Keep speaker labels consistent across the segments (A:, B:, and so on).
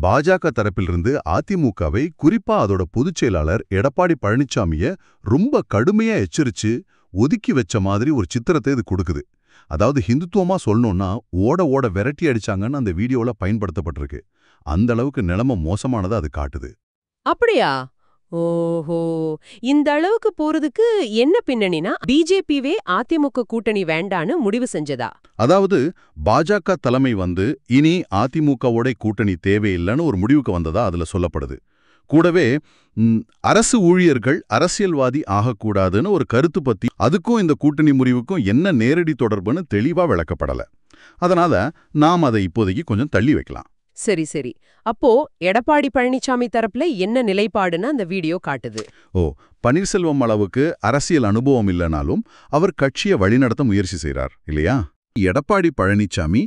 A: பாஜக தரப்பிலிருந்து அதிமுகவை குறிப்பா அதோட பொதுச் செயலாளர் எடப்பாடி பழனிசாமிய ரொம்ப கடுமையா எச்சரிச்சு ஒதுக்கி வச்ச மாதிரி ஒரு சித்திரத்தை இது கொடுக்குது. அதாவது ஹிந்துத்துவமா சொல்லணும்னா ஓட ஓட விரட்டி அடிச்சாங்கன்னு அந்த வீடியோல பயன்படுத்தப்பட்டிருக்கு. அந்த அளவுக்கு நிலைமை மோசமானதை அது காட்டுது.
B: அப்படியா? ஓஹோ! இந்த அளவுக்கு போறதுக்கு என்ன பின்னணினா, பிஜேபிவே அதிமுக கூட்டணி வேண்டான்னு முடிவு செஞ்சதா?
A: அதாவது பாஜக தலைமை இனி அதிமுகவோட கூட்டணி தேவையில்லைன்னு ஒரு முடிவுக்கு வந்ததா அதுல சொல்லப்படுது. கூடவே அரசு ஊழியர்கள் அரசியல்வாதி ஆகக்கூடாதுன்னு ஒரு கருத்து பத்தி அதுக்கும் இந்த கூட்டணி முறிவுக்கும் என்ன நேரடி தொடர்புன்னு தெளிவா விளக்கப்படல. அதனால நாம் அதை இப்போதைக்கு கொஞ்சம் தள்ளி வைக்கலாம்.
B: சரி சரி. அப்போ எடப்பாடி பழனிசாமி தரப்புல என்ன நிலைப்பாடுன்னு அந்த வீடியோ காட்டுது?
A: பன்னீர்செல்வம் அளவுக்கு அரசியல் அனுபவம் இல்லைனாலும் அவர் கட்சியை வழிநடத்த முயற்சி செய்றார் இல்லையா? எடப்பாடி பழனிசாமி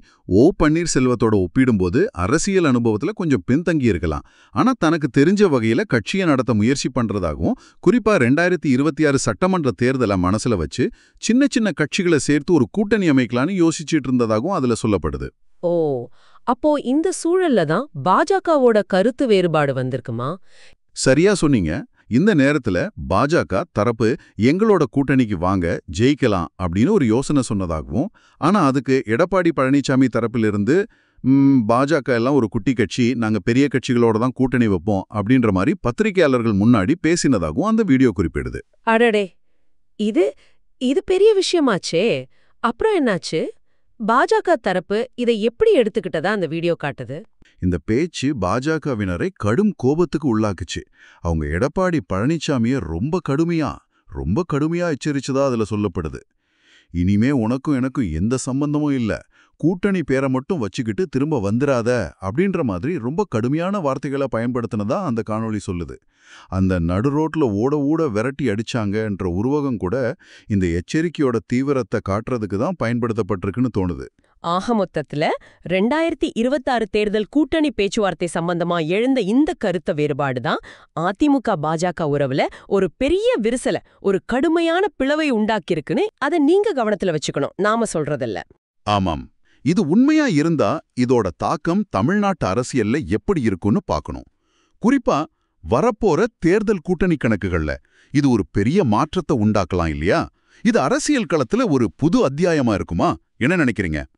A: பன்னீர்செல்வத்தோட ஒப்பிடும்போது அரசியல் அனுபவத்துல கொஞ்சம் பின்தங்கி இருக்கலாம். ஆனா தனக்கு தெரிஞ்ச வகையில கட்சியை நடத்த முயற்சி பண்றதாகவும், குறிப்பா 2026 சட்டமன்ற தேர்தலை மனசுல வச்சு சின்ன சின்ன கட்சிகளை சேர்த்து ஒரு கூட்டணி அமைக்கலான்னு யோசிச்சுட்டு இருந்ததாகவும் அதுல சொல்லப்படுது.
B: ஓ, அப்போ இந்த சூழல்ல தான் பாஜகவோட கருத்து வேறுபாடு வந்திருக்குமா?
A: சரியா சொன்னீங்க. இந்த நேரத்துல பாஜக தரப்பு எங்களோட கூட்டணிக்கு வாங்க, ஜெயிக்கலாம் அப்படின்னு ஒரு யோசனை சொன்னதாகவும், ஆனா அதுக்கு எடப்பாடி பழனிசாமி தரப்பிலிருந்து பாஜக எல்லாம் ஒரு குட்டி கட்சி, நாங்க பெரிய கட்சிகளோட தான் கூட்டணி வைப்போம் அப்படின்ற மாதிரி பத்திரிகையாளர்கள் முன்னாடி பேசினதாகவும் அந்த வீடியோ குறிப்பிடுது.
B: அடடே, இது இது பெரிய விஷயமாச்சே. அப்புறம் என்னாச்சு? பாஜக தரப்பு இதை எப்படி எடுத்துக்கிட்டதா அந்த வீடியோ காட்டுது?
A: இந்த பேச்சு பாஜகவினரை கடும் கோபத்துக்கு உள்ளாக்குச்சு. அவங்க எடப்பாடி பழனிசாமிய ரொம்ப கடுமையா எச்சரிச்சதா அதுல சொல்லப்படுது. இனிமே உனக்கும் எனக்கும் எந்த சம்பந்தமும் இல்ல, கூட்டணி பேரை மட்டும் வச்சுக்கிட்டு திரும்ப வந்துராத அப்படின்ற மாதிரி ரொம்ப கடுமையான வார்த்தைகளை பயன்படுத்தினதா அந்த காணொளி சொல்லுது. அந்த நடு ரோட்ல ஓட விரட்டி அடிச்சாங்கன்ற உருவகம் கூட இந்த எச்சரிக்கையோட தீவிரத்தை காட்டுறதுக்கு தான் பயன்படுத்தப்பட்டிருக்குன்னு தோணுது.
B: ஆக மொத்தத்துல 2026 தேர்தல் கூட்டணி பேச்சுவார்த்தை சம்பந்தமா எழுந்த இந்த கருத்த வேறுபாடுதான் அதிமுக பாஜக உறவுல ஒரு பெரிய விரிசல, ஒரு கடுமையான பிளவை உண்டாக்கியிருக்குன்னு அதை நீங்க கவனத்துல வச்சுக்கணும், நாம சொல்றதில்ல.
A: ஆமாம், இது உண்மையா இருந்தா இதோட தாக்கம் தமிழ்நாட்டு அரசியல்ல எப்படி இருக்குன்னு பார்க்கணும். குறிப்பா வரப்போற தேர்தல் கூட்டணி கணக்குகள்ல இது ஒரு பெரிய மாற்றத்தை உண்டாக்கலாம் இல்லையா? இது அரசியல் களத்துல ஒரு புது அத்தியாயமா இருக்குமா? என்ன நினைக்கிறீங்க?